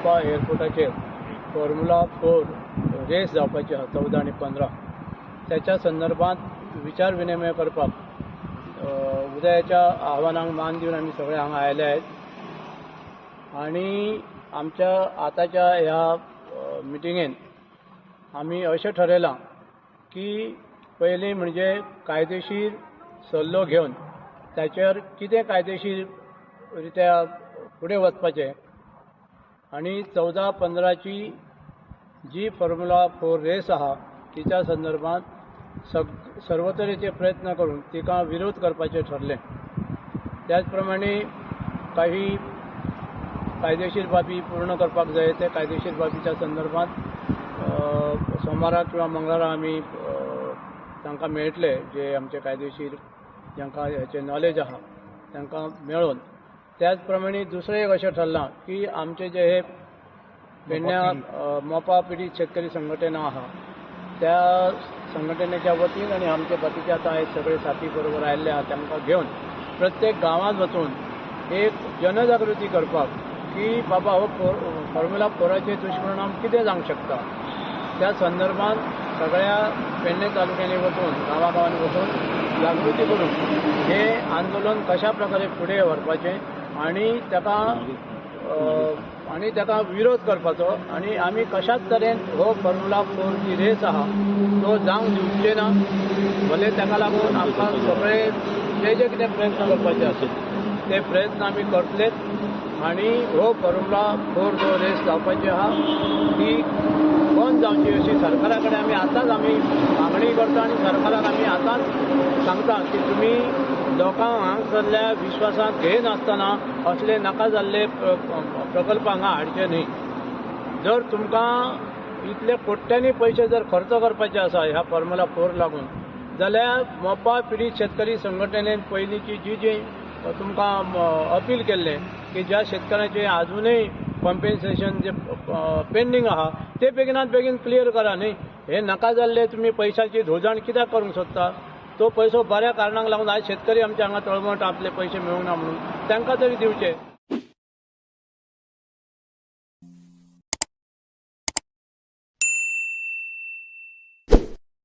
मोपा एअरपोर्टाचेर formula 4 race जावपाची आहा 14 आनी 15 त्याच्या संदर्भात विचार विनिमय करपाक उदयाच्या आव्हानाक मान दिवन आमी सगळे हांगा आयले आहेत आणि आमच्या आताच्या ह्या मिटिंगेन आमी अशें ठरयलां की पयलीं म्हणजे कायदेशीर सल्लो घेवन ताचेर कितें कायदेशीर रित्या फुडें वचपाचें आनी 14-15 ची जी फॉर्म्युला 4 रेस आहा तिच्या संदर्भात सर्व तरेचे प्रयत्न करून तिका विरोध करपाचें ठरलें। त्याच प्रमाणे काही कायदेशीर बाबी पूर्ण करपाक जाय ते कायदेशीर बाबीच्या संदर्भात सोमारा किंवा मंगळारा आमी तांकां मेळटले जे आमचे कायदेशीर जांकां हेचे नॉलेज आहा तांकां मेळोवन त्याच प्रमाणे दुसरें एक अशें ठरलां की आमचे जे हे पेडण्या मोपा पिडीत शेतकरी संघटना आहा त्या संघटनेच्या वतीन आनी आमचे बाकीचे आतां सगळे साथी बरोबर आयिल्ले आहा तांकां घेवन प्रत्येक गांवांत वचून एक जनजागृती करपाक की बाबा हो फॉर्म्युला 4चे दुश्परिणाम कितें जावंक शकता त्या संदर्भात सगळ्या पेडणे तालुक्यांनी वचून गांवांनी वचून जागृती करून हे आंदोलन कशा प्रकारे फुडें व्हरपाचें आनी ताका विरोध करपाचो आनी आमी कशाच तरेन हो फॉर्म्युला 4 जी रेस आहा तो जावंक दिवचे ना भले ताका लागून आमकां सगळे जे कितें प्रयत्न करपाचे आसत ते प्रयत्न आमी करतलेच आनी हो फॉर्म्युला 4 जो रेस जावपाची आहा ती बंद जावची अशी सरकारा कडेन आमी आतांच आमी मागणी करता आनी सरकाराक आमी आतांच सांगता की तुमी लोकांक हांगासरल्या विश्वासांत घेयनासतना असले नाका जाल्ले प्रकल्प हांगा हाडचे न्ही। जर तुमकां इतले कोट्यांनी पयशे जर खर्च करपाचे आसा ह्या फॉर्म्युला 4 लागून जाल्यार मोपा पिडीत शेतकरी संघटनेन पयलींची जी तुमकां अपील केल्लें की ज्या शेतकऱ्याचे आजुनूय कॉम्पेन्सेशन जे पेंडींग आहा ते बेगिनात बेगीन क्लियर करा न्ही। हे नाका जाल्ले तुमी पयशांची धोजण कित्याक करूंक सोदता तो पयसो बऱ्या कारणाक लागून आज शेतकरी आमचे हांगा तळमळ आपले पयशे मेळूंक ना म्हणून तांकां तरी दिवचे।